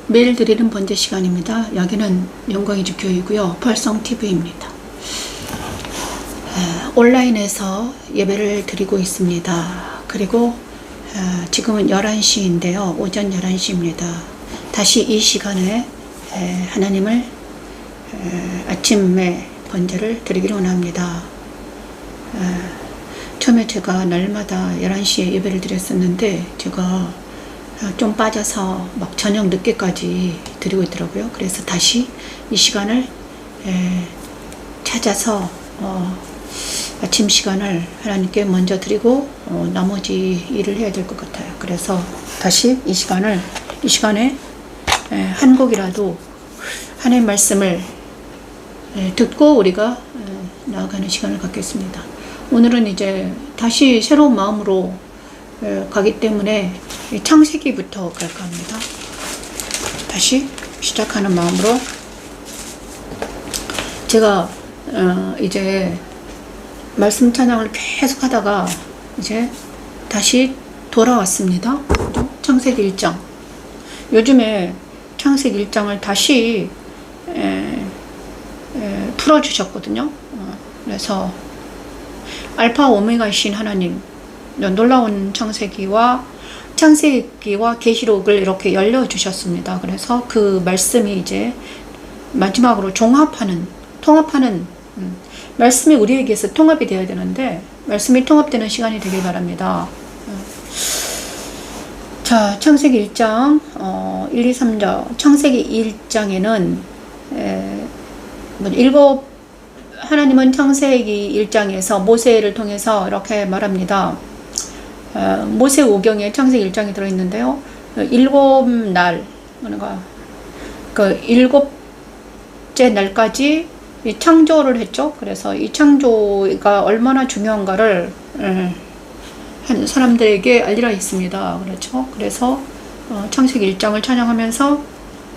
매일 드리는 번제 시간입니다. 여기는 영광이주 교회이고요. 벌성TV입니다. 온라인에서 예배를 드리고 있습니다. 그리고 지금은 11시인데요. 오전 11시입니다. 다시 이 시간에 하나님을 아침에 번제를 드리기로 원합니다. 처음에 제가 날마다 11시에 예배를 드렸었는데 제가 좀 빠져서 막 저녁 늦게까지 드리고 있더라고요. 그래서 다시 이 시간을 찾아서 아침 시간을 하나님께 먼저 드리고 나머지 일을 해야 될 것 같아요. 그래서 다시 이 시간에 한 곡이라도 하나님의 말씀을 듣고 우리가 나아가는 시간을 갖겠습니다. 오늘은 이제 다시 새로운 마음으로 가기 때문에 창세기부터 갈까 합니다. 다시 시작하는 마음으로 제가 이제 말씀 찬양을 계속 하다가 이제 다시 돌아왔습니다. 창세기 1장. 요즘에 창세기 1장을 다시 풀어주셨거든요. 그래서 알파 오메가이신 하나님, 놀라운 창세기와 계시록을 이렇게 열려주셨습니다. 그래서 그 말씀이 이제 마지막으로 통합하는 말씀이 우리에게서 통합이 되어야 되는데 말씀이 통합되는 시간이 되길 바랍니다. 자, 창세기 1장 1, 2, 3장 창세기 1장에는 하나님은 창세기 1장에서 모세를 통해서 이렇게 말합니다. 모세 오경에 창세기 1장이 들어있는데요. 7날, 그 7째 날까지 이 창조를 했죠. 그래서 이 창조가 얼마나 중요한가를 한 사람들에게 알리라 했습니다. 그렇죠. 그래서 창세기 1장을 찬양하면서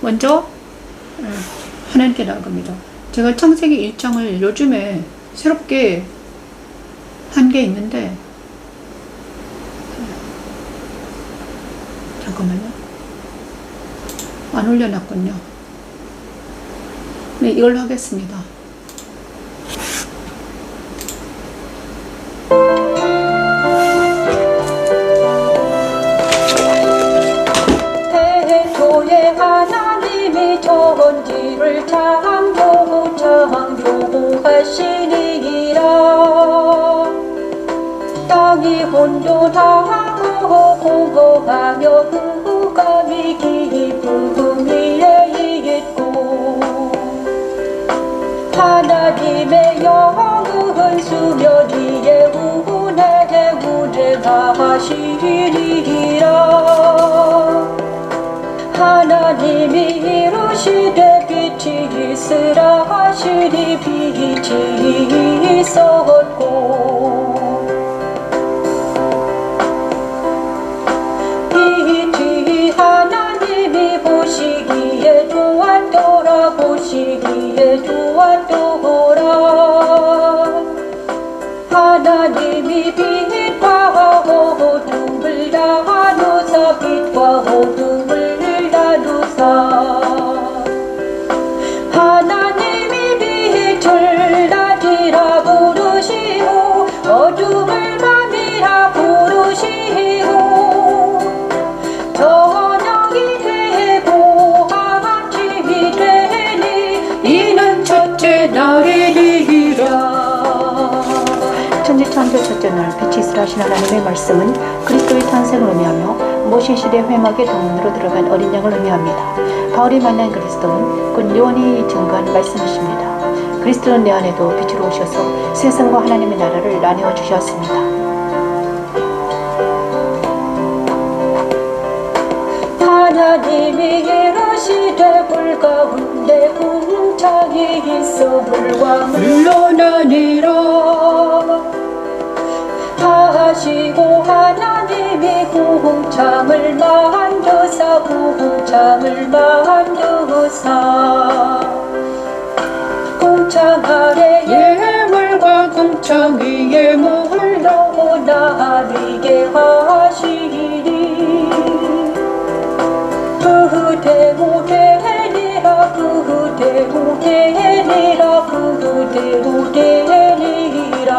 먼저 하나님께 나아갑니다. 제가 창세기 1장을 요즘에 새롭게 한 게 있는데 잠깐만요. 안 올려놨군요. 네, 이걸로 하겠습니다. 태초에 하나님이 천지를 창조하시니라. 땅이 혼돈하고 공허하며 흑암이 깊음 위에 있고 하나님의 영은 수면 위에 운행하시리라. 하나님이 이루시되 빛이 있으라 하시니 빛이 있었고 빛이 하나님이 보시기에 좋았더라. 하나님이 빛과 어둠을 나누사 하나님이 빛을 낮이라 부르시고 어둠을 밤이라 부르시고 저녁이 되고 아침이 되니 이는 첫째 날이니라. 천지창조 첫째 날 빛이 있으라 하신 하나님의 말씀은 그리스도의 탄생을 의미하며 모세시대 회막의 동문으로 들어간 어린 양을 의미합니다. 바울이 만난 그리스도는 곧 요한이 증거한 말씀이십니다. 그리스도는 내 안에도 빛으로 오셔서 세상과 하나님의 나라를 나누어 주셨습니다. 하나님이 이르시되 불 가운데 궁창이 있어 불과 물러나니라 하시고 하나님이 궁창을 만드사 궁창 아래에 물과 궁창 위에 물을 넣어 나비게 하시리 그대로 되리라 그대로 되리라 그대로 되리라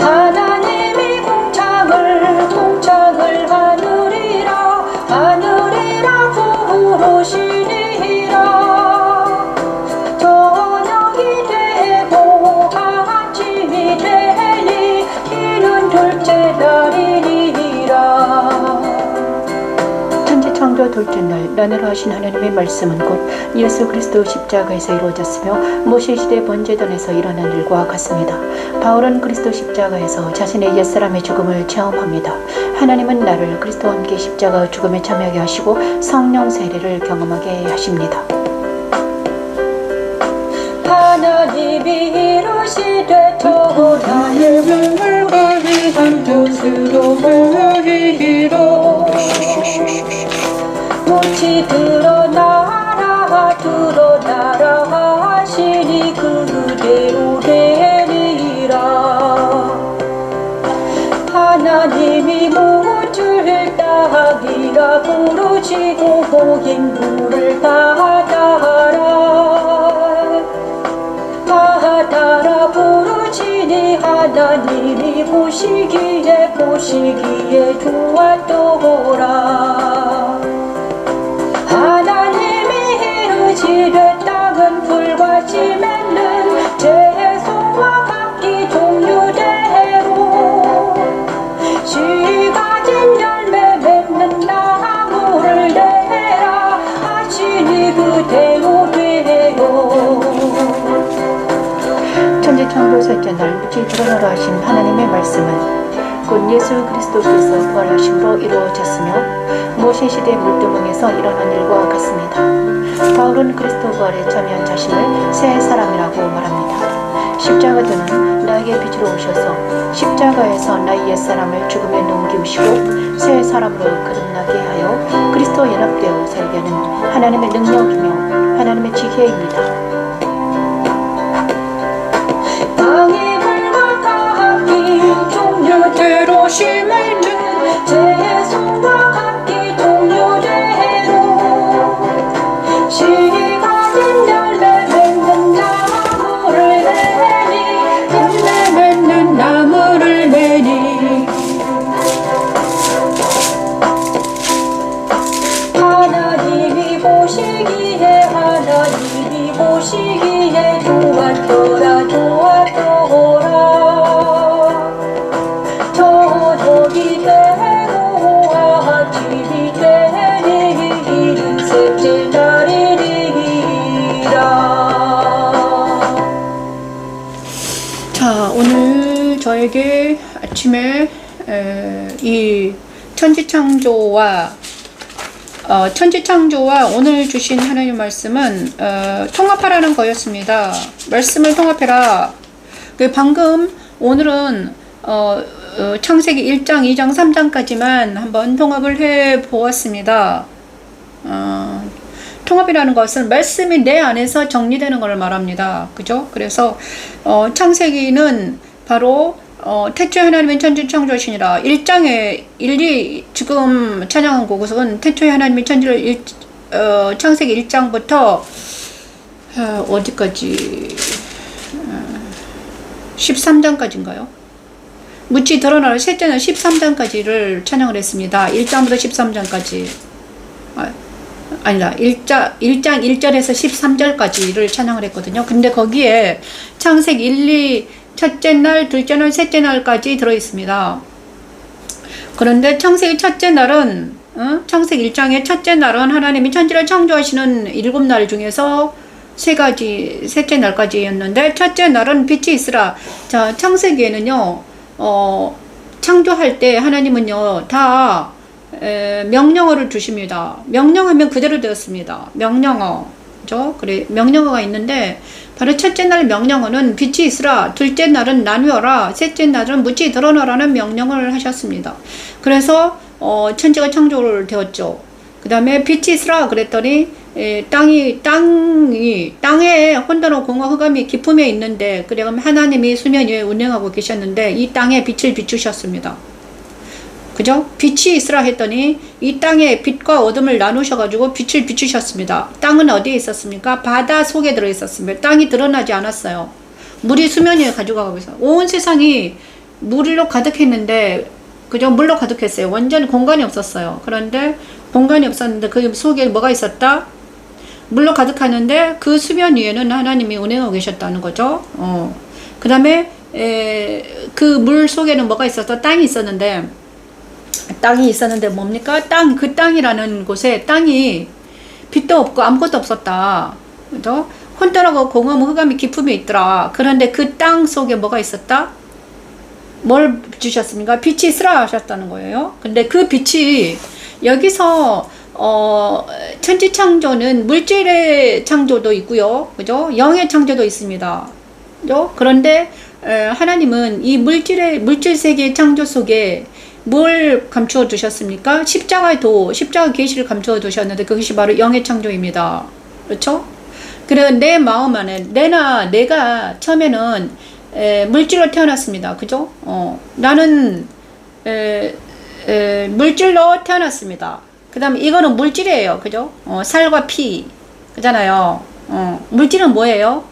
하나님이 공창을 하느리라 하느리라 부르시리라 저녁이 되고 아침이 되니 이는 둘째 날이니라 천지창조 둘째 날 나누라 하신 하나님의 말씀은 곧 예수 그리스도 십자가에서 이루어졌으며 모세시대 번제단에서 일어난 일과 같습니다. 바울은 그리스도 십자가에서 자신의 옛사람의 죽음을 체험합니다. 하나님은 나를 그리스도와 함께 십자가 죽음에 참여하게 하시고 성령 세례를 경험하게 하십니다. 하나님이 이루시되 저나의 물과 위한 뜻으로 보이리로 무치 드러나라 하시니 그대로 되리라 하나님이 무줄 땅이라 부르시고 인물을 바다라 부르시니 하나님이 보시기에 좋았더라 하나님이 이르시되 땅은 불과 심에는 채소와 각기 종류대로 씨 가진 열매 맺는 나무를 내라 하시니 그대로 되요 천지창조 셋째 날 무지 드러나라 하신 하나님의 말씀은 곧 예수 그리스도께서 부활하심으로 이루어졌으며 모세시대 물두멍에서 일어난 일과 같습니다. 바울은 그리스도 부활에 참여한 자신을 새 사람이라고 말합니다. 십자가도는 나에게 빛으로 오셔서 십자가에서 나의 옛사람을 죽음에 넘기우시고 새 사람으로 거듭나게 하여 그리스도 연합되어 살게 하는 하나님의 능력이며 하나님의 지혜입니다. 땅이 물과 각기 종류대로 심을 든 채소와 각기 종류대로 씨 가진 열매 맺는 나무를 내니 열매 맺는 나무를 내니 하나님이 보시기에 좋았더라 저녁이 되고 아침이 되니 이른 셋째 날이리라 자, 오늘 저에게 아침에 이 천지창조와 오늘 주신 하나님 말씀은 통합하라는 거였습니다. 말씀을 통합해라. 방금 오늘은 창세기 1장, 2장, 3장까지만 한번 통합을 해 보았습니다. 통합이라는 것은 말씀이 내 안에서 정리되는 것을 말합니다. 그죠? 그래서 창세기는 바로 태초에 하나님은 천지를 창조하시니라 1장에 1, 2 지금 찬양한 곡은 태초에 하나님이 천지를 창세기 1장부터 어디까지 13장까지인가요? 무치 드러나라 셋째 날 13장까지를 찬양을 했습니다. 1장부터 13장까지 아니다 1장 1절에서 13절까지를 찬양을 했거든요. 근데 거기에 창세기 1, 2 첫째 날, 둘째 날, 셋째 날까지 들어있습니다. 그런데 창세기 첫째 날은 창세기 1장의 첫째 날은 하나님이 천지를 창조하시는 7날 중에서 3가지 셋째 날까지였는데 첫째 날은 빛이 있으라. 자, 창세기에는요 창조할 때 하나님은요 다 명령어를 주십니다. 명령하면 그대로 되었습니다. 명령어 그죠? 그래 명령어가 있는데 바로 첫째 날 명령어는 빛이 있으라, 둘째 날은 나누어라, 셋째 날은 무지 드러나라는 명령을 하셨습니다. 그래서 천지가 창조를 되었죠. 그 다음에 빛이 있으라 그랬더니 땅에 혼돈과 공허 흑암이 깊음에 있는데 그래 하나님이 수면 위에 운행하고 계셨는데 이 땅에 빛을 비추셨습니다. 그죠? 빛이 있으라 했더니 이 땅에 빛과 어둠을 나누셔가지고 빛을 비추셨습니다. 땅은 어디에 있었습니까? 바다 속에 들어 있었습니다. 땅이 드러나지 않았어요. 물이 수면 위에 가져가고 있어요. 온 세상이 물로 가득했는데, 그죠? 물로 가득했어요. 완전 공간이 없었어요. 그런데 공간이 없었는데 그 속에 뭐가 있었다? 물로 가득하는데 그 수면 위에는 하나님이 운행하고 계셨다는 거죠. 그 다음에 그 물 속에는 뭐가 있었다? 땅이 있었는데 뭡니까? 그 땅이라는 곳에 땅이 빛도 없고 아무것도 없었다. 그죠? 혼돈하고 공허, 흑암이 기품이 있더라. 그런데 그 땅 속에 뭐가 있었다? 뭘 주셨습니까? 빛이 있으라 하셨다는 거예요. 근데 그 빛이 여기서 천지 창조는 물질의 창조도 있고요. 그죠? 영의 창조도 있습니다. 그죠? 그런데 하나님은 이 물질 세계의 창조 속에 뭘 감추어 두셨습니까? 십자가 계시를 감추어 두셨는데 그것이 바로 영의 창조입니다. 그렇죠? 그래 내 마음 안에 내가 처음에는 물질로 태어났습니다. 그죠? 나는 물질로 태어났습니다. 그 다음에 이거는 물질이에요. 그죠? 살과 피 그잖아요. 물질은 뭐예요?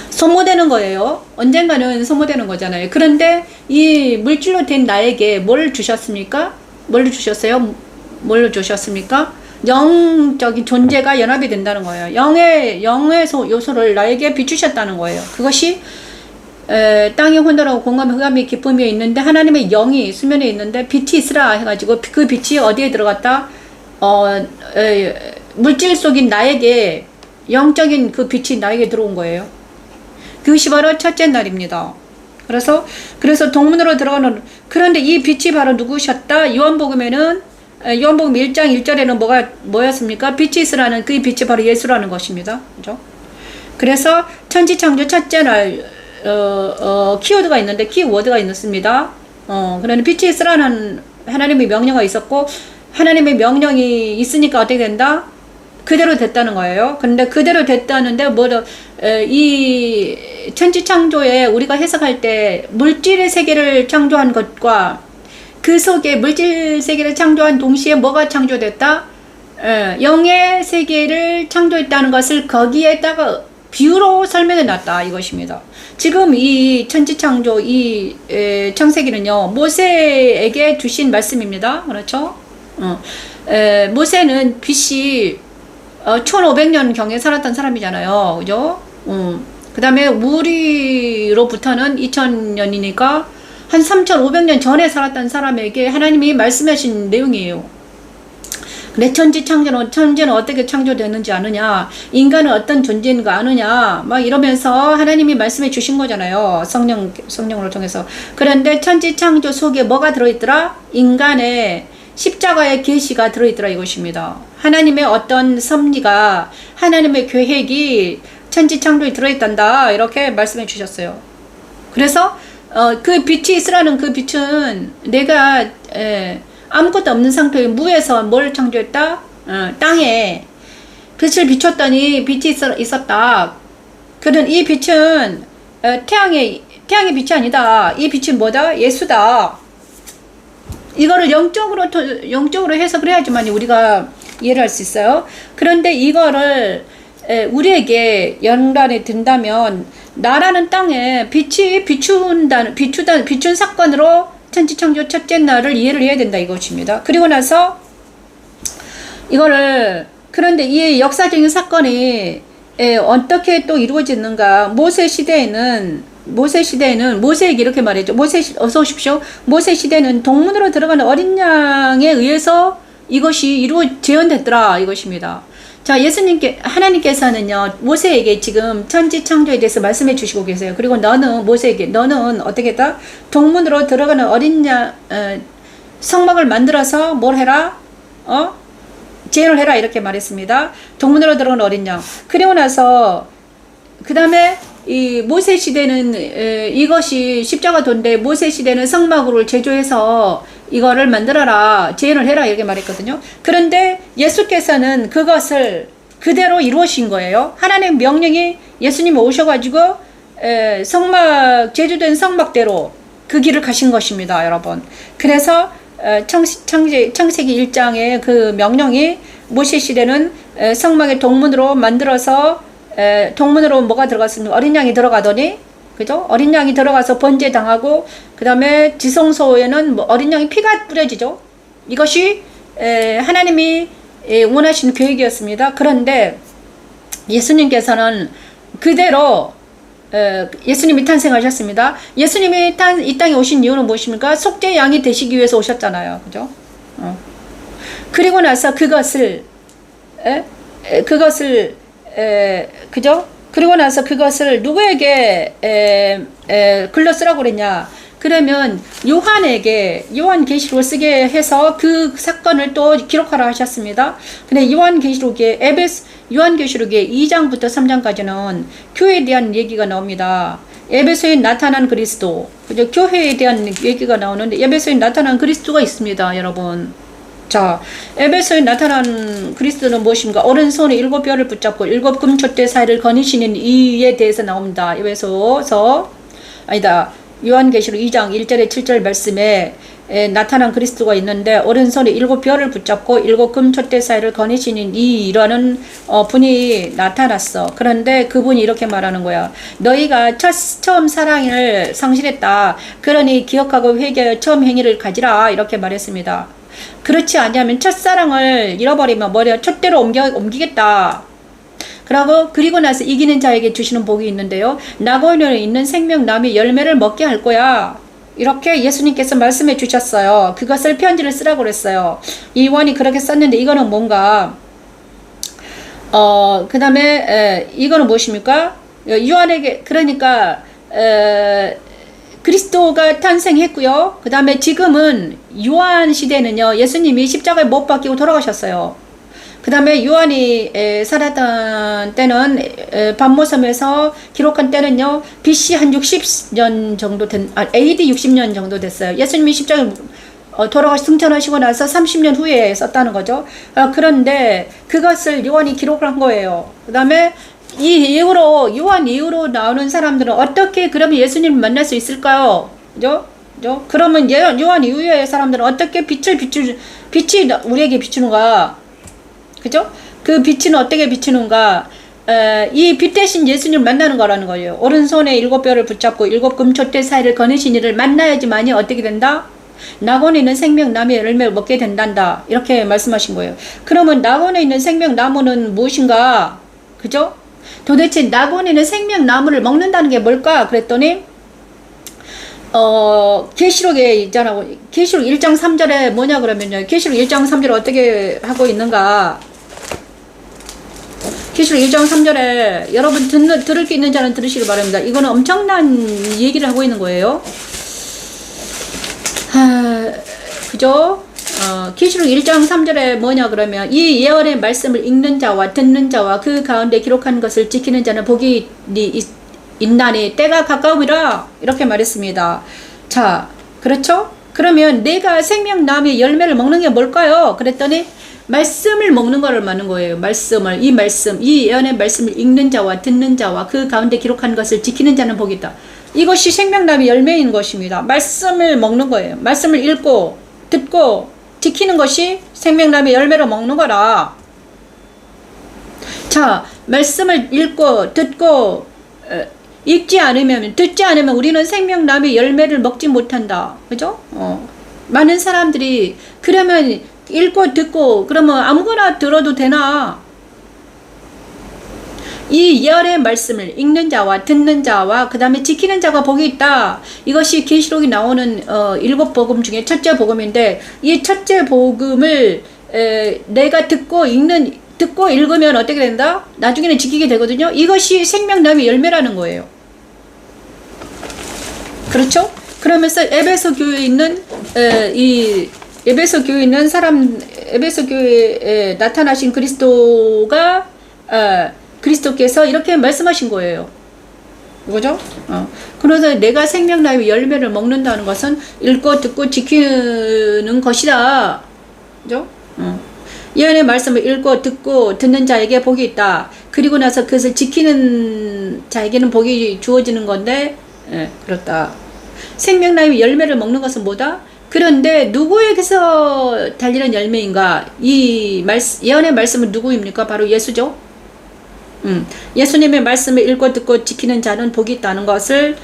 소모되는 거예요. 언젠가는 소모되는 거잖아요. 그런데 이 물질로 된 나에게 뭘 주셨습니까? 뭘 주셨어요? 뭘 주셨습니까? 영적인 존재가 연합이 된다는 거예요. 영의 요소를 나에게 비추셨다는 거예요. 그것이 땅이 혼돈하고 공허 흑암이 기쁨이 있는데 하나님의 영이 수면에 있는데 빛이 있으라 해가지고 그 빛이 어디에 들어갔다? 물질 속인 나에게 영적인 그 빛이 나에게 들어온 거예요. 그것이 바로 첫째 날입니다. 그래서 동문으로 들어가는, 그런데 이 빛이 바로 누구셨다? 요한복음 1장 1절에는 뭐였습니까? 빛이 있으라는 그 빛이 바로 예수라는 것입니다. 그죠? 그래서 천지창조 첫째 날, 키워드가 있는데, 키워드가 있습니다. 그러니 빛이 있으라는 하나님의 명령이 있었고, 하나님의 명령이 있으니까 어떻게 된다? 그대로 됐다는 거예요. 근데 그대로 됐다는데 이 천지 창조에 우리가 해석할 때 물질의 세계를 창조한 것과 그 속에 물질 세계를 창조한 동시에 뭐가 창조됐다? 영의 세계를 창조했다는 것을 거기에다가 비유로 설명해 놨다 이것입니다. 지금 이 천지 창조 이 창세기는요 모세에게 주신 말씀입니다. 그렇죠? 모세는 BC 1500년 경에 살았던 사람이잖아요. 그죠? 그 다음에 우리로부터는 2000년이니까 한 3500년 전에 살았던 사람에게 하나님이 말씀하신 내용이에요. 내 천지는 어떻게 창조되는지 아느냐, 인간은 어떤 존재인가 아느냐, 막 이러면서 하나님이 말씀해 주신 거잖아요. 성령으로 통해서. 그런데 천지창조 속에 뭐가 들어있더라? 인간의 십자가의 계시가 들어있더라 이것입니다. 하나님의 어떤 섭리가, 하나님의 계획이 천지창조에 들어있단다 이렇게 말씀해 주셨어요. 그래서 그 빛이 있으라는 그 빛은 내가 아무것도 없는 상태의 무에서 뭘 창조했다? 땅에 빛을 비췄더니 빛이 있었다. 그런 이 빛은 태양의 빛이 아니다. 이 빛은 뭐다? 예수다. 이거를 영적으로 해석을 해야지만 우리가 이해를 할 수 있어요. 그런데 이거를 우리에게 연관이 된다면 나라는 땅에 빛이 비춘 사건으로 천지창조 첫째 날을 이해를 해야 된다 이것입니다. 그리고 나서 이거를, 그런데 이 역사적인 사건이 어떻게 또 이루어지는가? 모세 시대에는 모세에게 이렇게 말했죠. 어서 오십시오. 모세 시대는 동문으로 들어가는 어린 양에 의해서 이것이 재현됐더라 이것입니다. 자, 하나님께서는요 모세에게 지금 천지 창조에 대해서 말씀해 주시고 계세요. 그리고 모세에게 너는 어떻게 했다? 동문으로 들어가는 어린 양 성막을 만들어서 뭘 해라? 재현을 해라 이렇게 말했습니다. 동문으로 들어가는 어린 양. 그리고 나서 그 다음에 이 모세 시대는 이것이 십자가도인데 모세 시대는 성막으로 제조해서 이거를 만들어라, 재현을 해라 이렇게 말했거든요. 그런데 예수께서는 그것을 그대로 이루어진 거예요. 하나님의 명령이 예수님이 오셔가지고 제조된 성막대로 그 길을 가신 것입니다, 여러분. 그래서 창세기 1장의 그 명령이 모세 시대는 성막의 동문으로 만들어서 동문으로 뭐가 들어갔습니까? 어린 양이 들어가더니, 그죠? 어린 양이 들어가서 번제 당하고, 그 다음에 지성소에는 뭐 어린 양이 피가 뿌려지죠. 이것이 하나님이 원하시는 계획이었습니다. 그런데 예수님께서는 그대로 예수님이 탄생하셨습니다. 예수님이 이 땅에 오신 이유는 무엇입니까? 속죄 양이 되시기 위해서 오셨잖아요. 그죠? 그리고 나서 그것을 그죠? 그리고 나서 그것을 누구에게 글러 쓰라고 그랬냐? 그러면 요한계시록을 쓰게 해서 그 사건을 또 기록하라 하셨습니다. 근데 요한계시록의 2장부터 3장까지는 교회에 대한 얘기가 나옵니다. 에베소에 나타난 그리스도, 그죠? 교회에 대한 얘기가 나오는데 에베소에 나타난 그리스도가 있습니다, 여러분. 자, 에베소에 나타난 그리스도는 무엇인가? 오른손에 7뼈를 붙잡고 7 금촛대 사이를 거니시는 이에 대해서 나옵니다. 요한계시록 2장 1절에 7절 말씀에 나타난 그리스도가 있는데, 오른손에 7뼈를 붙잡고 7 금촛대 사이를 거니시는 이라는 분이 나타났어. 그런데 그분이 이렇게 말하는 거야. 너희가 처음 사랑을 상실했다. 그러니 기억하고 회개하여 처음 행위를 가지라. 이렇게 말했습니다. 그렇지 않냐면 첫사랑을 잃어버리면 뭐냐? 첫대로 옮기겠다. 그리고 나서 이기는 자에게 주시는 복이 있는데요. 나고인에 있는 생명나무의 열매를 먹게 할 거야. 이렇게 예수님께서 말씀해 주셨어요. 그것을 편지를 쓰라고 그랬어요. 요한이 그렇게 썼는데 이거는 뭔가 그 다음에 이거는 무엇입니까? 요한에게 그러니까 그리스도가 탄생했고요. 그 다음에 지금은 요한 시대는요, 예수님이 십자가에 못 박히고 돌아가셨어요. 그 다음에 요한이 살았던 때는 반모섬에서 기록한 때는요, BC 한 60년 정도 AD 60년 정도 됐어요. 예수님이 십자가에 승천하시고 나서 30년 후에 썼다는 거죠. 그런데 그것을 요한이 기록을 한 거예요. 그 다음에 요한 이후로 나오는 사람들은 어떻게 그러면 예수님을 만날 수 있을까요? 그죠? 그러면 요한 이후의 사람들은 어떻게 빛이 우리에게 비추는가? 그죠? 그 빛은 어떻게 비추는가? 이 빛 대신 예수님을 만나는 거라는 거예요. 오른손에 7뼈를 붙잡고 7 금촛대 사이를 거니신 이를 만나야지만이 어떻게 된다? 낙원에 있는 생명나무의 열매를 먹게 된단다. 이렇게 말씀하신 거예요. 그러면 낙원에 있는 생명나무는 무엇인가? 그죠? 도대체 낙원에 있는 생명나무를 먹는다는 게 뭘까? 그랬더니 계시록에 있잖아. 계시록 1장 3절에 뭐냐 그러면요. 계시록 1장 3절에 어떻게 하고 있는가? 계시록 1장 3절에 여러분 들을 게 있는 자는 들으시길 바랍니다. 이거는 엄청난 얘기를 하고 있는 거예요. 그죠? 계시록 1장 3절에 뭐냐 그러면 이 예언의 말씀을 읽는 자와 듣는 자와 그 가운데 기록한 것을 지키는 자는 복이 있나니 때가 가까움이라 이렇게 말했습니다. 자, 그렇죠? 그러면 내가 생명나무의 열매를 먹는 게 뭘까요? 그랬더니 말씀을 먹는 거를 말하는 거예요. 이 예언의 말씀을 읽는 자와 듣는 자와 그 가운데 기록한 것을 지키는 자는 복이 있다. 이것이 생명나무의 열매인 것입니다. 말씀을 먹는 거예요. 말씀을 읽고 듣고 지키는 것이 생명나무의 열매로 먹는 거라. 자, 말씀을 읽고 듣고 읽지 않으면, 듣지 않으면 우리는 생명나무의 열매를 먹지 못한다. 그죠? 많은 사람들이 그러면 읽고 듣고 그러면 아무거나 들어도 되나? 이 예언의 말씀을 읽는 자와 듣는 자와 그 다음에 지키는 자가 복이 있다. 이것이 계시록이 나오는 7복음 중에 첫째 복음인데, 이 첫째 복음을 내가 듣고 읽으면 어떻게 된다? 나중에는 지키게 되거든요. 이것이 생명나무의 열매라는 거예요. 그렇죠? 그러면서 에베소 교회에 있는 에베소 교회에 나타나신 그리스도께서 이렇게 말씀하신 거예요. 그죠? 그래서 내가 생명나무의 열매를 먹는다는 것은 읽고 듣고 지키는 것이다. 그죠? 예언의 말씀을 읽고 듣고 듣는 자에게 복이 있다. 그리고 나서 그것을 지키는 자에게는 복이 주어지는 건데, 그렇다. 생명나무 열매를 먹는 것은 뭐다? 그런데 누구에게서 달리는 열매인가? 이 예언의 말씀은 누구입니까? 바로 예수죠. 예수님의 말씀을 읽고 듣고 지키는 자는 복이 있다는 것을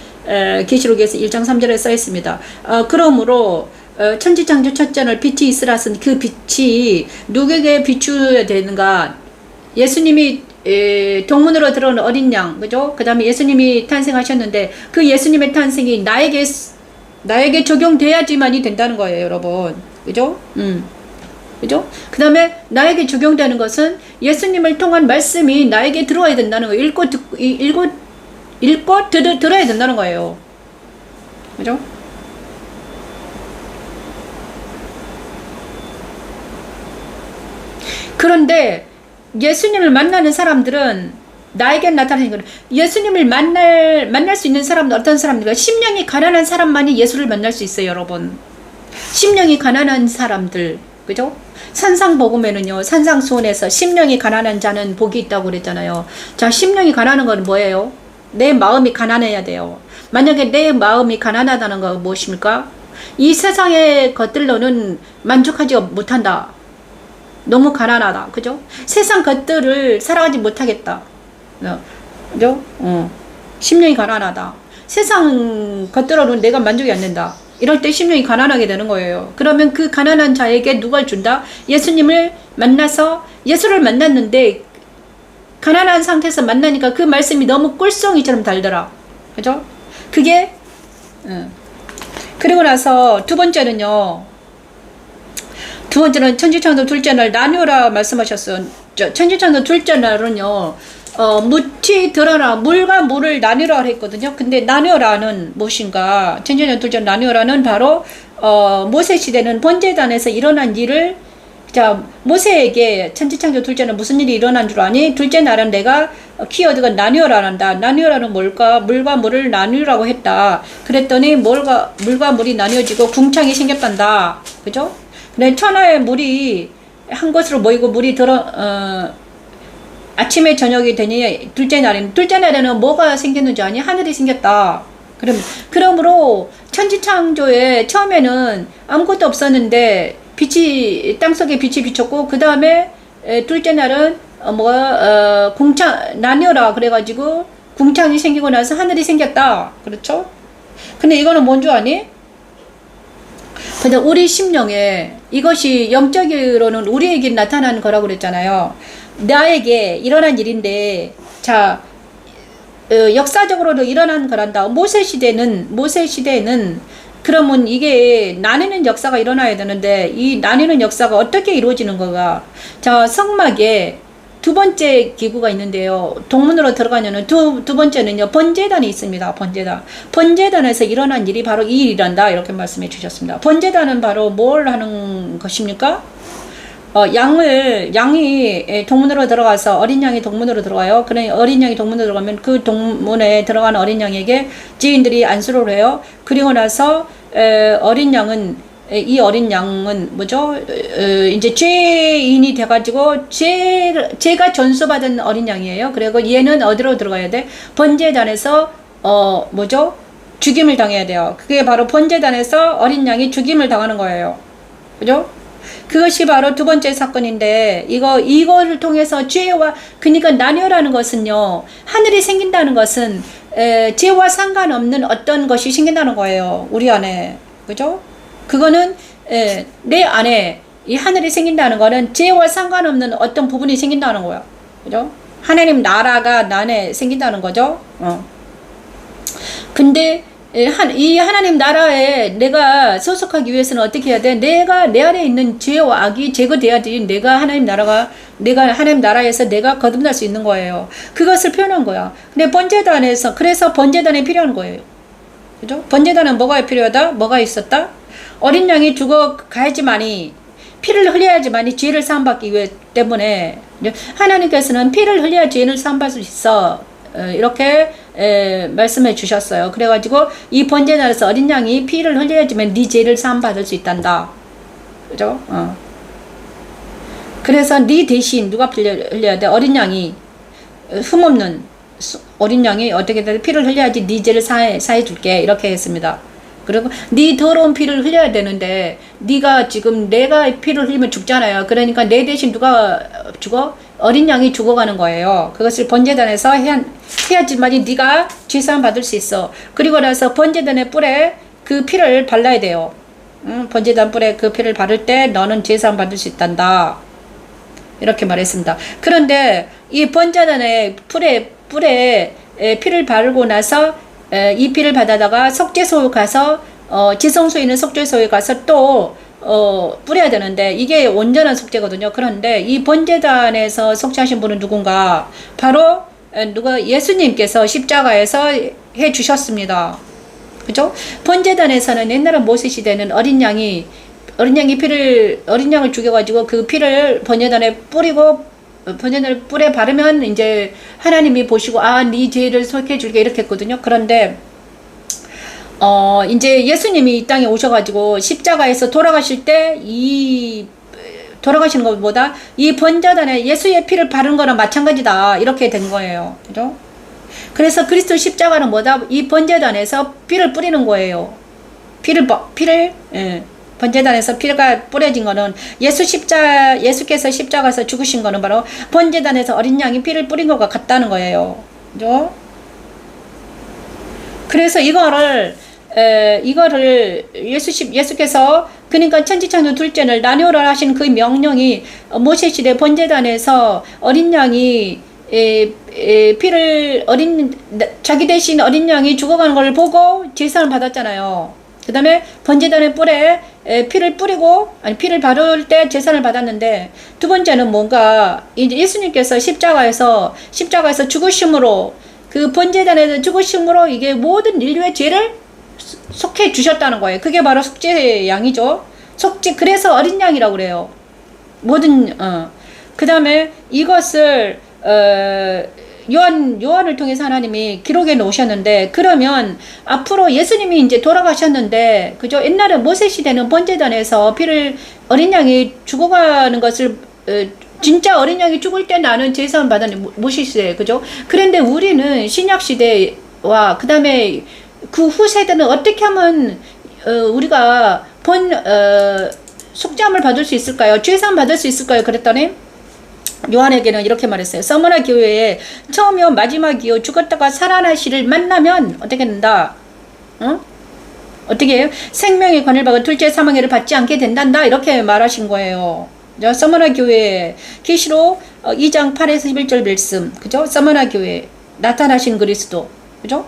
계시록에서 1장 3절에 써 있습니다. 그러므로 천지창조 첫전을 빛이 있으라선 그 빛이 누구에게 비추어야 되는가? 예수님이 동문으로 들어온 어린 양, 그죠? 그 다음에 예수님이 탄생하셨는데 그 예수님의 탄생이 나에게 적용돼야지만이 된다는 거예요, 여러분. 그죠? 그죠? 그 다음에 나에게 적용되는 것은 예수님을 통한 말씀이 나에게 들어와야 된다는 거예요. 읽고 들어야 된다는 거예요. 그죠? 그런데 예수님을 만나는 사람들은 나에게 나타나는 거는 예수님을 만날 수 있는 사람은 어떤 사람들까? 심령이 가난한 사람만이 예수를 만날 수 있어요, 여러분. 심령이 가난한 사람들, 그죠? 산상복음에는요, 산상수훈에서 심령이 가난한 자는 복이 있다고 그랬잖아요. 자, 심령이 가난한 건 뭐예요? 내 마음이 가난해야 돼요. 만약에 내 마음이 가난하다는 건 무엇입니까? 이 세상의 것들로는 만족하지 못한다. 너무 가난하다. 그죠? 세상 것들을 살아가지 못하겠다. 그죠? 심령이 가난하다. 세상 것들로는 내가 만족이 안 된다. 이럴 때 심령이 가난하게 되는 거예요. 그러면 그 가난한 자에게 누가 준다? 예수님을 만나서 예수를 만났는데 가난한 상태에서 만나니까 그 말씀이 너무 꿀송이처럼 달더라. 그죠? 그게 그리고 나서 두 번째는 천지창조 둘째 날 나뉘어라 말씀하셨어요. 천지창조 둘째 날은요, 묻히 들어라, 물과 물을 나뉘어라 했거든요. 근데 나뉘어라는 무엇인가? 천지창조 둘째 나뉘어라는 바로 모세 시대는 번제단에서 일어난 일을, 자, 모세에게 천지창조 둘째는 무슨 일이 일어난 줄 아니? 둘째 날은 내가 키워드가 나뉘어라 한다. 나뉘어라는 뭘까? 물과 물을 나뉘라고 했다. 그랬더니 물과 물이 나뉘어지고 궁창이 생겼단다. 그죠? 근데 천하의 물이 한 곳으로 모이고 물이 아침에 저녁이 되니 둘째 날에는 뭐가 생겼는지 아니? 하늘이 생겼다. 그러므로 천지창조에 처음에는 아무것도 없었는데 땅속에 빛이 비쳤고, 그 다음에 둘째 날은 나뉘어라 그래가지고 궁창이 생기고 나서 하늘이 생겼다. 그렇죠? 근데 이거는 뭔 줄 아니? 근데 우리 심령에 이것이 영적으로는 우리에게 나타나는 거라고 그랬잖아요. 나에게 일어난 일인데, 자, 역사적으로도 일어난 거란다. 모세 시대는 그러면 이게 나뉘는 역사가 일어나야 되는데, 이 나뉘는 역사가 어떻게 이루어지는 거가? 자, 성막에 두 번째 기구가 있는데요. 동문으로 들어가면은 두 번째는요, 번제단이 있습니다. 번제단에서 일어난 일이 바로 이 일이란다. 이렇게 말씀해 주셨습니다. 번제단은 바로 뭘 하는 것입니까? 양이 동문으로 들어가서, 어린 양이 동문으로 들어가요. 그러니 어린 양이 동문으로 들어가면 그 동문에 들어간 어린 양에게 지인들이 안수를 해요. 그리고 나서 이 어린 양은 뭐죠? 이제 죄인이 돼가지고 죄가 전수받은 어린 양이에요. 그리고 얘는 어디로 들어가야 돼? 번제단에서 뭐죠? 죽임을 당해야 돼요. 그게 바로 번제단에서 어린 양이 죽임을 당하는 거예요. 그죠? 그것이 바로 두 번째 사건인데, 이거를 통해서 그러니까 나뉘어라는 것은요, 하늘이 생긴다는 것은 죄와 상관없는 어떤 것이 생긴다는 거예요. 우리 안에. 그죠? 그거는 내 안에 이 하늘이 생긴다는 거는 죄와 상관없는 어떤 부분이 생긴다는 거야. 그죠? 하나님 나라가 나 안에 생긴다는 거죠. 근데 이 하나님 나라에 내가 소속하기 위해서는 어떻게 해야 돼? 내가 내 안에 있는 죄와 악이 제거돼야지 내가 하나님 나라에서 내가 거듭날 수 있는 거예요. 그것을 표현한 거야. 근데 그래서 번제단이 필요한 거예요. 그죠? 번제단은 뭐가 필요하다? 뭐가 있었다? 어린 양이 죽어 가야지만이, 피를 흘려야지만이 죄를 사함받기 위해 때문에 하나님께서는 피를 흘려야 죄를 사함받을 수 있어. 이렇게 말씀해 주셨어요. 그래가지고 이 번제날에서 어린 양이 피를 흘려야지만 네 죄를 사함받을 수 있단다. 그죠? 그래서 네 대신 누가 흘려야 돼? 어린 양이, 흠없는 어린 양이 어떻게든 피를 흘려야지 네 죄를 사해 줄게. 이렇게 했습니다. 그리고 네 더러운 피를 흘려야 되는데 네가 지금 내가 피를 흘리면 죽잖아요. 그러니까 내 대신 누가 죽어? 어린 양이 죽어가는 거예요. 그것을 번제단에서 해야지만이 네가 죄사함 받을 수 있어. 그리고 나서 번제단의 뿔에 그 피를 발라야 돼요. 번제단 뿔에 그 피를 바를 때 너는 죄사함 받을 수 있단다. 이렇게 말했습니다. 그런데 이 번제단의 뿔에 피를 바르고 나서 이 피를 받아다가 속죄소에 가서 지성소에 있는 속죄소에 가서 또 뿌려야 되는데 이게 온전한 속죄거든요. 그런데 이 번제단에서 속죄하신 분은 누군가? 바로 누가 예수님께서 십자가에서 해 주셨습니다. 그죠? 번제단에서는 옛날에 모세 시대는 어린 양을 죽여가지고 그 피를 번제단에 뿌리고 번제단을 뿔에 바르면 이제 하나님이 보시고 네 죄를 속해 줄게 이렇게 했거든요. 그런데 이제 예수님이 이 땅에 오셔가지고 십자가에서 돌아가실 때 돌아가시는 것보다 이 번제단에 예수의 피를 바른 거랑 마찬가지다 이렇게 된 거예요. 그죠? 그래서 그리스도 십자가는 뭐다? 이 번제단에서 피를 뿌리는 거예요. 번제단에서 피가 뿌려진 거는 예수께서 십자가에서 죽으신 거는 바로 번제단에서 어린 양이 피를 뿌린 것과 같다는 거예요. 그죠? 그래서 이거를 예수께서 그러니까 천지창조 둘째를 나누어라 하신 그 명령이 모세 시대 번제단에서 어린 양이 자기 대신 어린 양이 죽어가는 걸 보고 제사를 받았잖아요. 그 다음에 번제단의 뿔에 피를 바를 때 제사를 받았는데 두 번째는 뭔가 이제 예수님께서 십자가에서 죽으심으로 그 번제단에서 죽으심으로 이게 모든 인류의 죄를 속해 주셨다는 거예요. 그게 바로 속죄 양이죠. 그래서 어린 양이라고 그래요. 그 다음에 이것을 요한을 통해서 하나님이 기록해 놓으셨는데 그러면 앞으로 예수님이 이제 돌아가셨는데 그죠? 옛날에 모세 시대는 번제단에서 어린 양이 죽어가는 것을 진짜 어린 양이 죽을 때 나는 제사함 받았는 모세 시대 그죠? 그런데 우리는 신약 시대와 그 다음에 그 후 세대는 어떻게 하면 우리가 속죄함을 받을 수 있을까요? 죄사함 받을 수 있을까요? 그랬더니 요한에게는 이렇게 말했어요. 서머나 교회에 처음이요 마지막이요 죽었다가 살아나시를 만나면 어떻게 된다? 어떻게 해요? 생명의 관을 받고 둘째 사망회를 받지 않게 된단다 이렇게 말하신 거예요. 서머나 교회 계시록 2장 8에서 11절 말씀 그죠? 서머나 교회 나타나신 그리스도 그죠?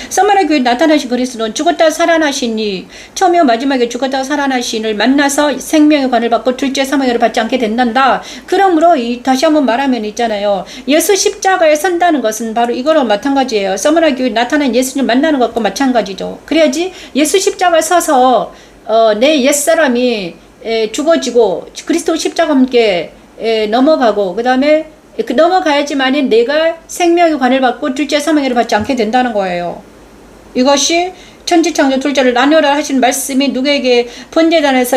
서머나 교회 나타나신 그리스도는 죽었다 살아나시니 처음이요 마지막에 죽었다 살아나신을 만나서 생명의 관을 받고 둘째 사망을 받지 않게 된단다. 그러므로 다시 한번 말하면 있잖아요. 예수 십자가에 선다는 것은 바로 이거랑 마찬가지예요. 서머나 교회 나타난 예수님 만나는 것과 마찬가지죠. 그래야지 예수 십자가에 서서 내 옛사람이 죽어지고 그리스도 십자가와 함께 넘어가고 그 다음에 넘어가야지만이 내가 생명의 관을 받고 둘째 사망회를 받지 않게 된다는 거예요. 이것이 천지창조 둘째를 나누어라 하신 말씀이 누구에게 번제단에서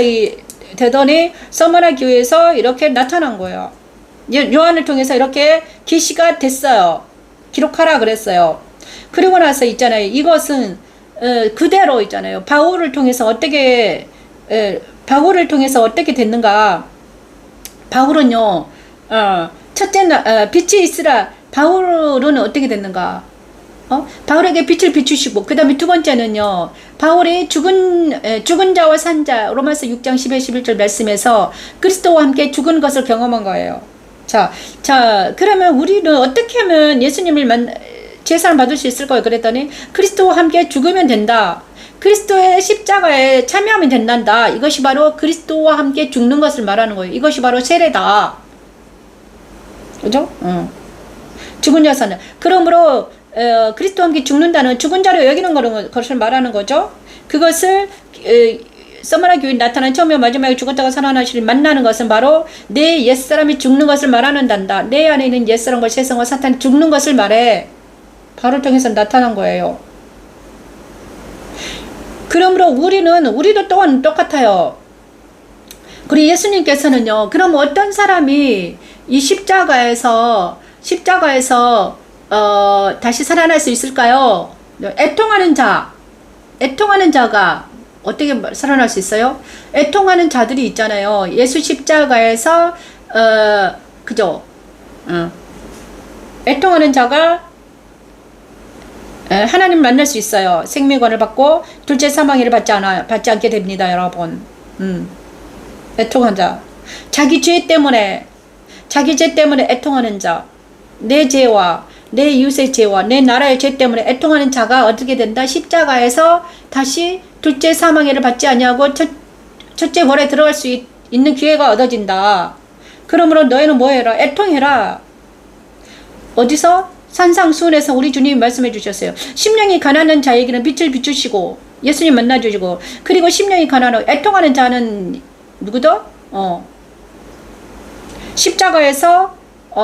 되더니 서머나 교회에서 이렇게 나타난 거예요. 요한을 통해서 이렇게 계시가 됐어요. 기록하라 그랬어요. 그리고 나서 있잖아요. 이것은 그대로 있잖아요. 바울을 통해서 어떻게 됐는가? 바울은요. 첫째는 빛이 있으라. 바울은 어떻게 됐는가? 바울에게 빛을 비추시고 그 다음에 두 번째는요. 바울이 죽은 자와 산 자 로마서 6장 11절 말씀에서 그리스도와 함께 죽은 것을 경험한 거예요. 자 그러면 우리는 어떻게 하면 예수님을 제사를 받을 수 있을까요? 그랬더니 그리스도와 함께 죽으면 된다. 그리스도의 십자가에 참여하면 된단다. 이것이 바로 그리스도와 함께 죽는 것을 말하는 거예요. 이것이 바로 세례다. 그죠? 죽은 자사는 그러므로 그리스도와 함께 죽는다는 죽은 자로 여기는 것을 말하는 거죠. 그것을 서머나 교회에 나타난 처음이요 마지막에 죽었다가 살아나시를 만나는 것은 바로 내 옛사람이 죽는 것을 말하는단다. 내 안에 있는 옛사람과 세상과 사탄이 죽는 것을 말해. 바로 통해서 나타난 거예요. 그러므로 우리도 또한 똑같아요. 그리고 예수님께서는요. 그럼 어떤 사람이 이 십자가에서 다시 살아날 수 있을까요? 애통하는 자, 애통하는 자가 어떻게 살아날 수 있어요? 애통하는 자들이 있잖아요. 예수 십자가에서 그죠? 애통하는 자가 하나님 만날 수 있어요. 생명권을 받고 둘째 사망을 받지 않게 됩니다, 여러분. 애통한 자, 자기 죄 때문에 애통하는 자, 내 죄와 내 이웃의 죄와 내 나라의 죄 때문에 애통하는 자가 어떻게 된다? 십자가에서 다시 둘째 사망을 받지 아니하고 첫째 벌에 들어갈 수 있는 기회가 얻어진다. 그러므로 너희는 뭐 해라? 애통해라. 어디서? 산상수훈에서 우리 주님이 말씀해 주셨어요. 심령이 가난한 자에게는 빛을 비추시고 예수님 만나주시고, 그리고 심령이 가난하고 애통하는 자는 누구도? 십자가에서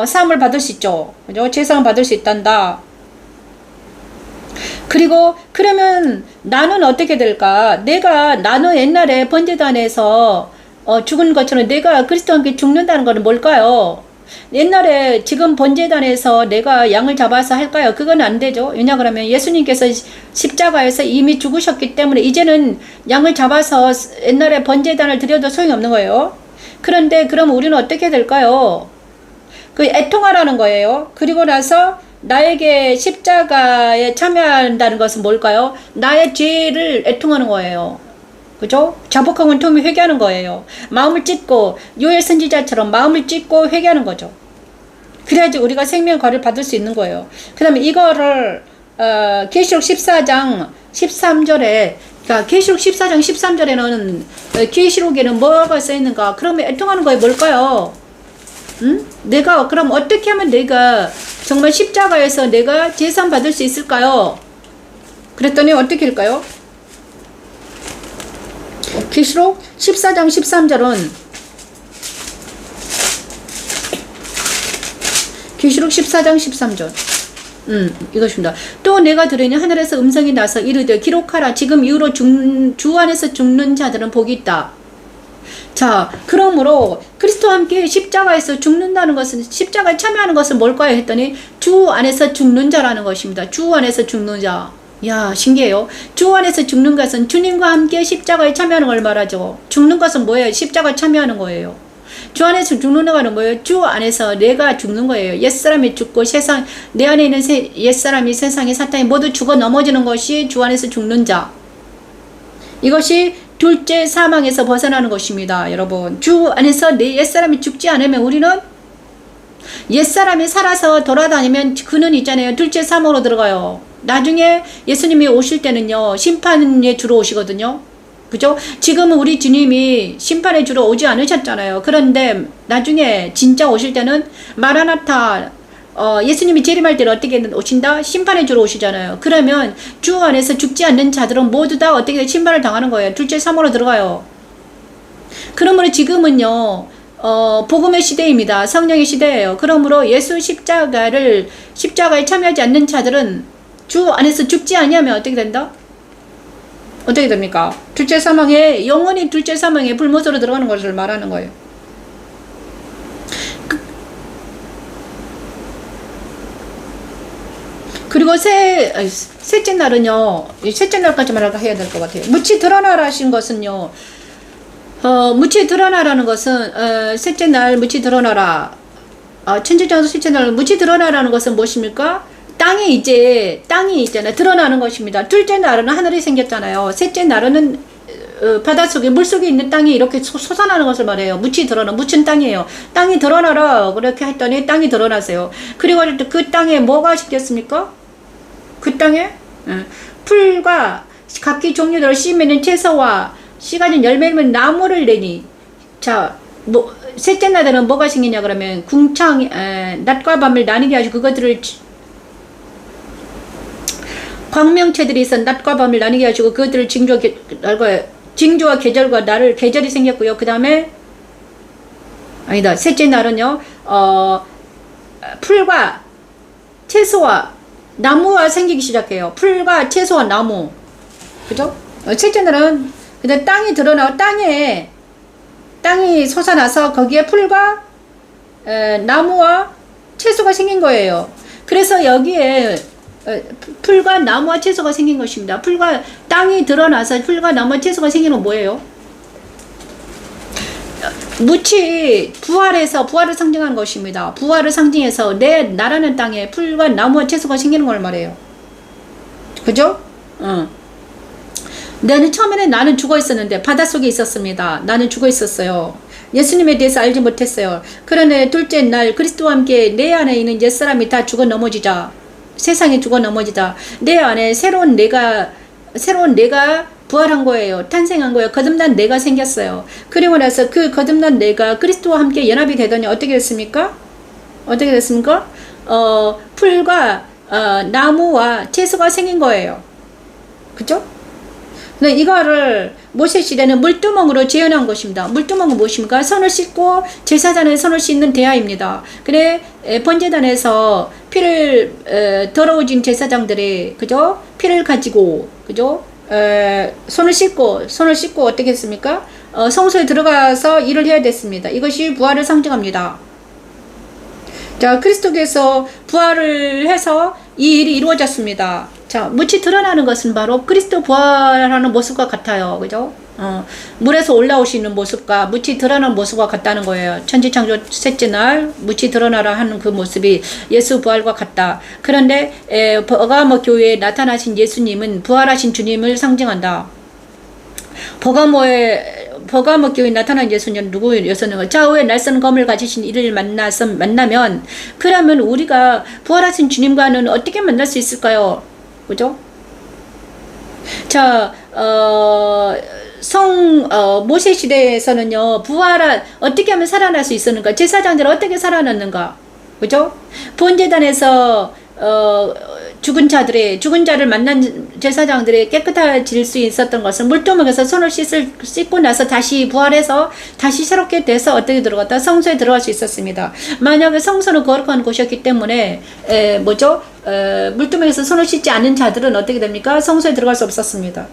사함을 받을 수 있죠. 그죠? 제상을 받을 수 있단다. 그리고 그러면 나는 어떻게 될까? 나는 옛날에 번제단에서 죽은 것처럼 내가 그리스도와 함께 죽는다는 것은 뭘까요? 옛날에 지금 번제단에서 내가 양을 잡아서 할까요? 그건 안 되죠. 왜냐 그러면 예수님께서 십자가에서 이미 죽으셨기 때문에 이제는 양을 잡아서 옛날에 번제단을 드려도 소용이 없는 거예요. 그런데 그럼 우리는 어떻게 될까요? 그 애통하라는 거예요. 그리고 나서 나에게 십자가에 참여한다는 것은 뭘까요? 나의 죄를 애통하는 거예요. 그죠? 자복하고 통이 회개하는 거예요. 마음을 찢고 요엘 선지자처럼 마음을 찢고 회개하는 거죠. 그래야지 우리가 생명과를 받을 수 있는 거예요. 그 다음에 이거를 계시록 14장 13절에, 그러니까 계시록 14장 13절에는 계시록에는 뭐가 써있는가? 그러면 애통하는 거에 뭘까요? 내가 그럼 어떻게 하면 내가 정말 십자가에서 내가 제산 받을 수 있을까요? 그랬더니 어떻게 할까요? 계시록 14장 13절은 계시록 14장 13절 이것입니다. 또 내가 들으니 하늘에서 음성이 나서 이르되 기록하라. 지금 이후로 주 안에서 죽는 자들은 복이 있다. 자, 그러므로 그리스도와 함께 십자가에서 죽는다는 것은, 십자가에 참여하는 것은 뭘까요? 했더니 주 안에서 죽는 자라는 것입니다. 주 안에서 죽는 자. 야, 신기해요. 주 안에서 죽는 것은 주님과 함께 십자가에 참여하는 걸 말하죠. 죽는 것은 뭐예요? 십자가에 참여하는 거예요. 주 안에서 죽는 것은 뭐예요? 주 안에서 내가 죽는 거예요. 옛사람이 죽고 내 안에 있는 옛사람이, 세상이, 사탄이 모두 죽어 넘어지는 것이 주 안에서 죽는 자. 이것이 둘째 사망에서 벗어나는 것입니다. 여러분, 주 안에서 내 옛사람이 죽지 않으면 우리는, 옛사람이 살아서 돌아다니면 그는 있잖아요. 둘째 사망으로 들어가요. 나중에 예수님이 오실 때는요, 심판의 주로 오시거든요. 그죠? 지금은 우리 주님이 심판의 주로 오지 않으셨잖아요. 그런데 나중에 진짜 오실 때는 마라나타, 예수님이 재림할 때는 어떻게 오신다? 심판의 주로 오시잖아요. 그러면 주 안에서 죽지 않는 자들은 모두 다 어떻게 심판을 당하는 거예요. 둘째 사망으로 들어가요. 그러므로 지금은요, 복음의 시대입니다. 성령의 시대예요. 그러므로 예수 십자가에 참여하지 않는 자들은 주 안에서 죽지 아니하면 어떻게 된다? 어떻게 됩니까? 둘째 사망에, 영원히 둘째 사망에 불못으로 들어가는 것을 말하는 거예요. 그리고 셋째 날은요, 셋째 날까지만 해야 될 것 같아요. 무치 드러나라 하신 것은요, 무치 드러나라는 것은, 셋째 날 무치 드러나라, 천지전도 셋째 날 무치 드러나라는 것은 무엇입니까? 땅이 있잖아요. 드러나는 것입니다. 둘째 날은 하늘이 생겼잖아요. 셋째 날은 바닷속에, 물속에 있는 땅이 이렇게 솟아나는 것을 말해요. 묻힌 땅이에요. 땅이 드러나라. 그렇게 했더니 땅이 드러나세요. 그리고 그 땅에 뭐가 생겼습니까? 그 땅에 풀과 각기 종류대로 씨 맺는 채소와 씨 가진 열매 맺는 나무를 내니. 자, 셋째 날에는 뭐가 생기냐 그러면 낮과 밤을 나뉘게 하시고 그것들을 광명체들이 있어 낮과 밤을 나뉘게 하시고 그것들을 징조와 계절과 계절이 생겼고요. 그 다음에 아니다. 셋째 날은요, 풀과 채소와 나무가 생기기 시작해요. 풀과 채소와 나무. 그죠? 셋째 날은 근데 땅이 드러나고 땅이 솟아나서 거기에 풀과 나무와 채소가 생긴 거예요. 그래서 여기에 풀과 나무와 채소가 생긴 것입니다. 풀과 땅이 드러나서 풀과 나무와 채소가 생기는 건 뭐예요? 묻이 부활해서 부활을 상징하는 것입니다. 부활을 상징해서 내 나라는 땅에 풀과 나무와 채소가 생기는 걸 말해요. 그죠? 처음에는 나는 죽어 있었는데 바닷속에 있었습니다. 나는 죽어 있었어요. 예수님에 대해서 알지 못했어요. 그러나 둘째 날 그리스도와 함께 내 안에 있는 옛사람이 다 죽어 넘어지자, 세상에 죽어 넘어지자 내 안에 새로운 내가 부활한 거예요. 탄생한 거예요. 거듭난 내가 생겼어요. 그리고 나서 그 거듭난 내가 그리스도와 함께 연합이 되더니 어떻게 됐습니까? 어떻게 됐습니까? 풀과 나무와 채소가 생긴 거예요. 그죠? 근데 이거를 모세 시대는 물두멍으로 재현한 것입니다. 물두멍은 무엇입니까? 손을 씻고 제사장의 손을 씻는 대야입니다. 그래 번제단에서 피를 더러워진 제사장들이 그죠? 피를 가지고 그죠? 손을 씻고 어떻게 했습니까? 성소에 들어가서 일을 해야 됐습니다. 이것이 부활을 상징합니다. 자, 그리스도께서 부활을 해서 이 일이 이루어졌습니다. 자, 묻이 드러나는 것은 바로 그리스도 부활하는 모습과 같아요. 그죠? 물에서 올라오시는 모습과 묻이 드러나는 모습과 같다는 거예요. 천지창조 셋째 날 묻이 드러나라 하는 그 모습이 예수 부활과 같다. 그런데 버가모 교회에 나타나신 예수님은 부활하신 주님을 상징한다. 버가모 교회에 나타난 예수님은 누구였었는가? 좌우에 날선 검을 가지신 이를 만나면 그러면 우리가 부활하신 주님과는 어떻게 만날 수 있을까요? 그죠? 자, 모세 시대에서는요, 어떻게 하면 살아날 수 있었는가? 제사장들은 어떻게 살아났는가? 그죠? 본제단에서, 죽은 자를 만난 제사장들이 깨끗해질 수 있었던 것은 물두멍에서 손을 씻고 나서 다시 부활해서 다시 새롭게 돼서 어떻게 들어갔다? 성소에 들어갈 수 있었습니다. 만약에 성소는 거룩한 곳이었기 때문에, 물두멍에서 손을 씻지 않는 자들은 어떻게 됩니까? 성소에 들어갈 수 없었습니다.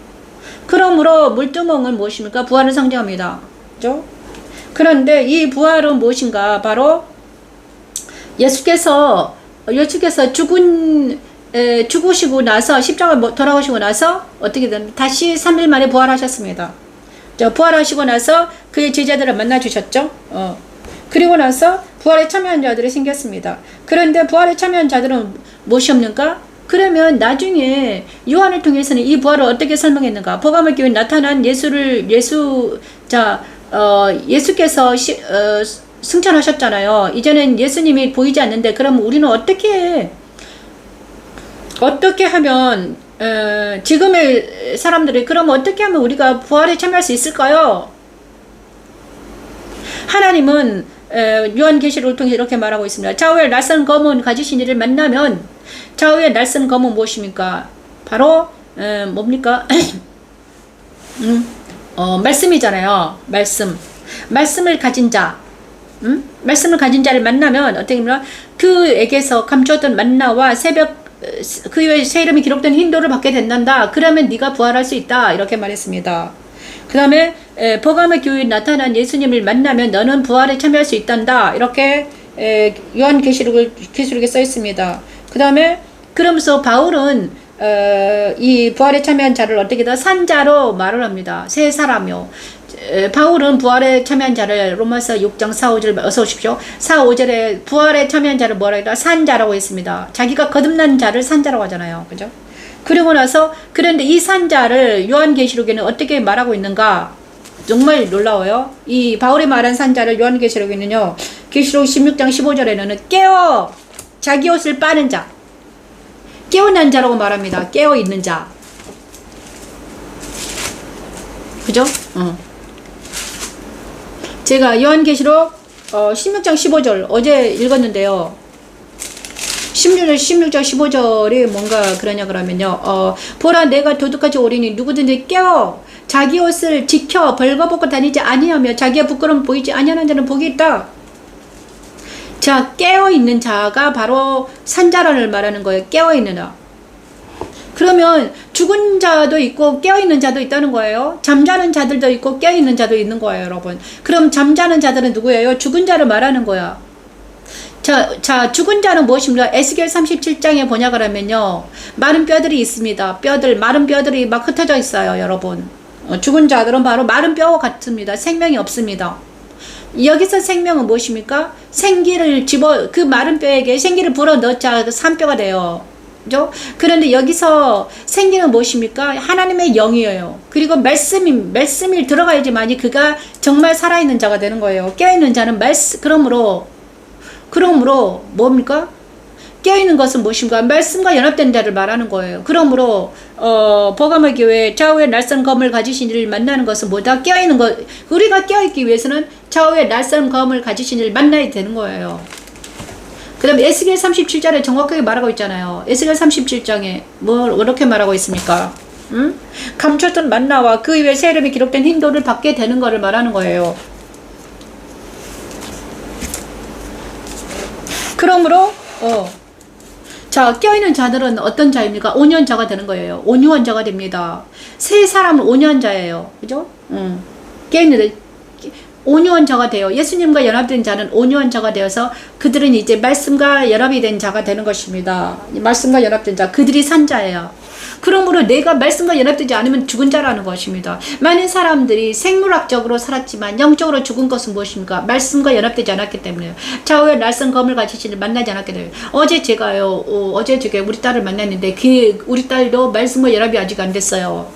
그러므로 물두멍은 무엇입니까? 부활을 상징합니다. 그죠? 그런데 이 부활은 무엇인가? 바로 예수께서 죽으시고 나서 십자가 돌아오시고 나서 어떻게 됩니까? 다시 3일 만에 부활하셨습니다. 부활하시고 나서 그의 제자들을 만나 주셨죠. 그리고 나서 부활에 참여한 자들이 생겼습니다. 그런데 부활에 참여한 자들은 무엇이 없는가? 그러면 나중에 요한을 통해서는 이 부활을 어떻게 설명했는가? 버가모 교회에 나타난 예수께서 승천하셨잖아요. 이제는 예수님이 보이지 않는데 그럼 우리는 어떻게 하면 지금의 사람들이 그럼 어떻게 하면 우리가 부활에 참여할 수 있을까요? 하나님은 요한계시록을 통해 이렇게 말하고 있습니다. 좌우에 낯선 검은 가지신 이를 만나면 좌우에 낯선 검은 무엇입니까? 바로 뭡니까? 말씀이잖아요. 말씀을 가진 자. 말씀을 가진 자를 만나면 어떻게 됩니까? 그에게서 감추었던 만나와 그의 새 이름이 기록된 흰돌을 받게 된단다. 그러면 네가 부활할 수 있다. 이렇게 말했습니다. 그 다음에 버가모 교회에 나타난 예수님을 만나면 너는 부활에 참여할 수 있단다. 이렇게 요한계시록에 써 있습니다. 그 다음에 그러면서 바울은 이 부활에 참여한 자를 어떻게 더 산자로 말을 합니다. 새 사람이요. 바울은 부활에 참여한 자를 로마서 6장 4, 5절 어서 오십시오. 4, 5절에 부활에 참여한 자를 뭐라 해요? 산자라고 했습니다. 자기가 거듭난 자를 산자라고 하잖아요. 그죠? 그리고 나서 그런데 이 산자를 요한계시록에는 어떻게 말하고 있는가? 정말 놀라워요. 이 바울이 말한 산자를 요한계시록에는요. 계시록 16장 15절에는 깨어 자기 옷을 빠는 자. 깨어난 자라고 말합니다. 깨어 있는 자. 그죠? 제가 요한계시록 16장 15절 어제 읽었는데요. 16장 15절이 뭔가 그러냐 그러면요. 보라 내가 도둑같이 오리니 누구든지 깨어 자기 옷을 지켜 벌거벗고 다니지 아니하며 자기의 부끄러움 보이지 아니하는 자는 복이 있다. 자, 깨어있는 자가 바로 산자를 말하는 거예요. 깨어있는 자. 그러면 죽은 자도 있고 깨어있는 자도 있다는 거예요. 잠자는 자들도 있고 깨어있는 자도 있는 거예요, 여러분. 그럼 잠자는 자들은 누구예요? 죽은 자를 말하는 거야. 자, 죽은 자는 무엇입니까? 에스겔 37장에 번역을 하면요. 마른 뼈들이 있습니다. 마른 뼈들이 막 흩어져 있어요, 여러분. 죽은 자들은 바로 마른 뼈와 같습니다. 생명이 없습니다. 여기서 생명은 무엇입니까? 그 마른 뼈에게 생기를 불어 넣자 그 산뼈가 돼요. 그죠? 그런데 여기서 생기는 무엇입니까? 하나님의 영이에요. 그리고 말씀이 들어가야지만이 그가 정말 살아있는 자가 되는 거예요. 깨어있는 자는 그러므로 뭡니까? 깨어있는 것은 무엇인가? 말씀과 연합된 자를 말하는 거예요. 그러므로 버가모 교회 좌우의 날선 검을 가지신 이를 만나는 것은 뭐다? 깨어있는 것. 우리가 깨어있기 위해서는 좌우의 날선 검을 가지신 이를 만나야 되는 거예요. 그 다음에 에스겔 37장에 정확하게 말하고 있잖아요. 에스겔 37장에 이렇게 말하고 있습니까? 감췄던 만나와 그 이외에 새 이름이 기록된 흰돌을 받게 되는 것을 말하는 거예요. 그러므로 자, 깨어있는 자들은 어떤 자입니까? 온유한 자가 되는 거예요. 온유한 자가 됩니다. 세 사람은 온유한 자예요. 그죠? 깨어있는 온유한 자가 돼요. 예수님과 연합된 자는 온유한 자가 되어서 그들은 이제 말씀과 연합이 된 자가 되는 것입니다. 말씀과 연합된 자, 그들이 산 자예요. 그러므로 내가 말씀과 연합되지 않으면 죽은 자라는 것입니다. 많은 사람들이 생물학적으로 살았지만 영적으로 죽은 것은 무엇입니까? 말씀과 연합되지 않았기 때문에요. 좌우의 날선 검을 가지신 만나지 않았기 때문에. 어제 제가 우리 딸을 만났는데 우리 딸도 말씀과 연합이 아직 안 됐어요.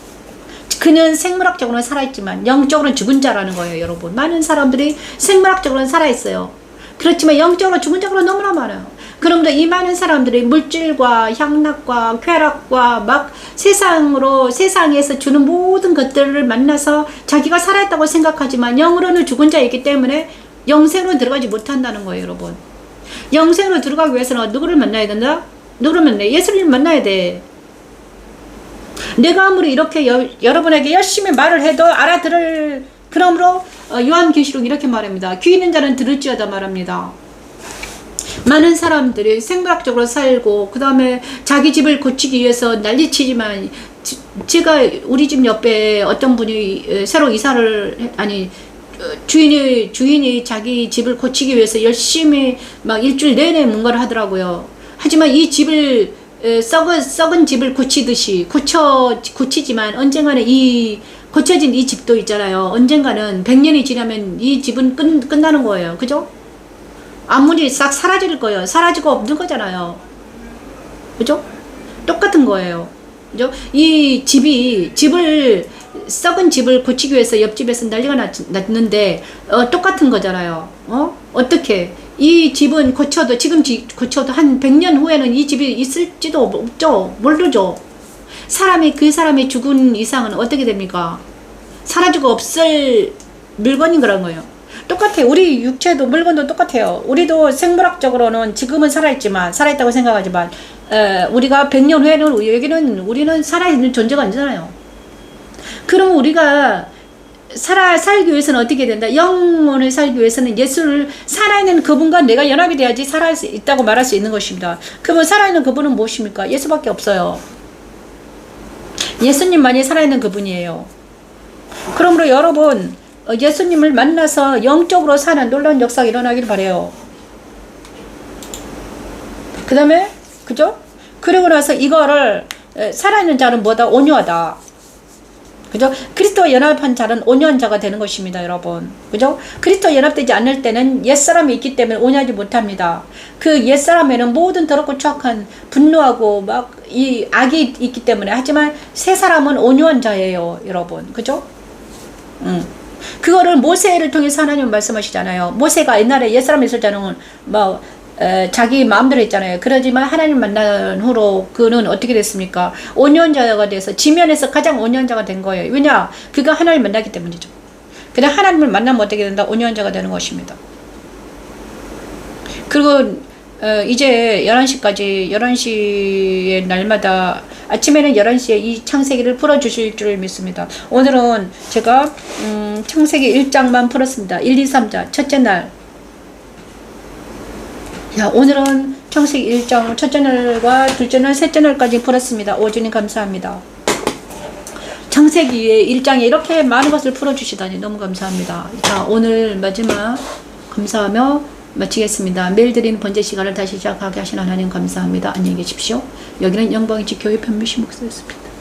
그는 생물학적으로는 살아있지만 영적으로는 죽은 자라는 거예요, 여러분. 많은 사람들이 생물학적으로는 살아있어요. 그렇지만 영적으로 죽은 자가 너무나 많아요. 그러므로 이 많은 사람들이 물질과 향락과 쾌락과 막 세상에서 주는 모든 것들을 만나서 자기가 살아있다고 생각하지만 영으로는 죽은 자이기 때문에 영생으로 들어가지 못한다는 거예요, 여러분. 영생으로 들어가기 위해서는 누구를 만나야 된다? 누구를 만나야 돼? 예수님을 만나야 돼. 내가 아무리 이렇게 여러분에게 열심히 말을 해도 알아들을. 그러므로 요한계시록 이렇게 말합니다. 귀 있는 자는 들을지어다 말합니다. 많은 사람들이 생물학적으로 살고 그 다음에 자기 집을 고치기 위해서 난리치지만 제가 우리 집 옆에 어떤 분이 새로 주인이 자기 집을 고치기 위해서 열심히 막 일주일 내내 뭔가를 하더라고요. 하지만 이 집을 썩은 집을 고치지만 언젠가는 고쳐진 이 집도 있잖아요. 언젠가는 100년이 지나면 이 집은 끝나는 거예요. 그죠? 아무리 싹 사라질 거예요. 사라지고 없는 거잖아요. 그죠? 똑같은 거예요. 그죠? 썩은 집을 고치기 위해서 옆집에서 난리가 났는데, 똑같은 거잖아요. 어떻게? 이 집은 고쳐도 한 100년 후에는 이 집이 있을지도 없죠. 모르죠. 그 사람이 죽은 이상은 어떻게 됩니까? 사라지고 없을 물건인 거란 거예요. 똑같아요. 우리 육체도 물건도 똑같아요. 우리도 생물학적으로는 지금은 살아있다고 생각하지만 우리가 100년 후에는 우리는 살아있는 존재가 아니잖아요. 그럼 우리가 살기 위해서는 어떻게 된다? 영혼을 살기 위해서는 예수를 살아있는 그분과 내가 연합이 돼야지 살아있다고 말할 수 있는 것입니다. 그러면 살아있는 그분은 무엇입니까? 예수밖에 없어요. 예수님만이 살아있는 그분이에요. 그러므로 여러분 예수님을 만나서 영적으로 사는 놀라운 역사가 일어나길 바래요. 그 다음에 그죠? 그리고 나서 이거를 살아있는 자는 뭐다? 온유하다. 그죠? 그리스도와 연합한 자는 온유한 자가 되는 것입니다, 여러분. 그죠? 그리스도와 연합되지 않을 때는 옛사람이 있기 때문에 온유하지 못합니다. 그 옛사람에는 모든 더럽고 추악한 분노하고 막 이 악이 있기 때문에. 하지만 새 사람은 온유한 자예요, 여러분. 그죠? 그거를 모세를 통해서 하나님 말씀하시잖아요. 모세가 옛날에 옛사람이 있을 때는 자기 마음대로 했잖아요. 그러지만 하나님 만난 후로 그는 어떻게 됐습니까? 온유한 자가 돼서 지면에서 가장 온유한 자가 된 거예요. 왜냐? 그가 하나님을 만났기 때문이죠. 그냥 하나님을 만나면 어떻게 된다? 온유한 자가 되는 것입니다. 그리고 이제 11시에 날마다 아침에는 11시에 이 창세기를 풀어주실 줄 믿습니다. 오늘은 제가 창세기 1장만 풀었습니다. 1, 2, 3장 첫째 날. 자, 오늘은 창세기 1장 첫째 날과 둘째 날, 셋째 날까지 풀었습니다. 오주님 감사합니다. 창세기의 1장에 이렇게 많은 것을 풀어주시다니 너무 감사합니다. 자, 오늘 마지막 감사하며 마치겠습니다. 매일 드리는 번제 시간을 다시 시작하게 하신 하나님 감사합니다. 안녕히 계십시오. 여기는 영광이지 교회 편미시 목사였습니다.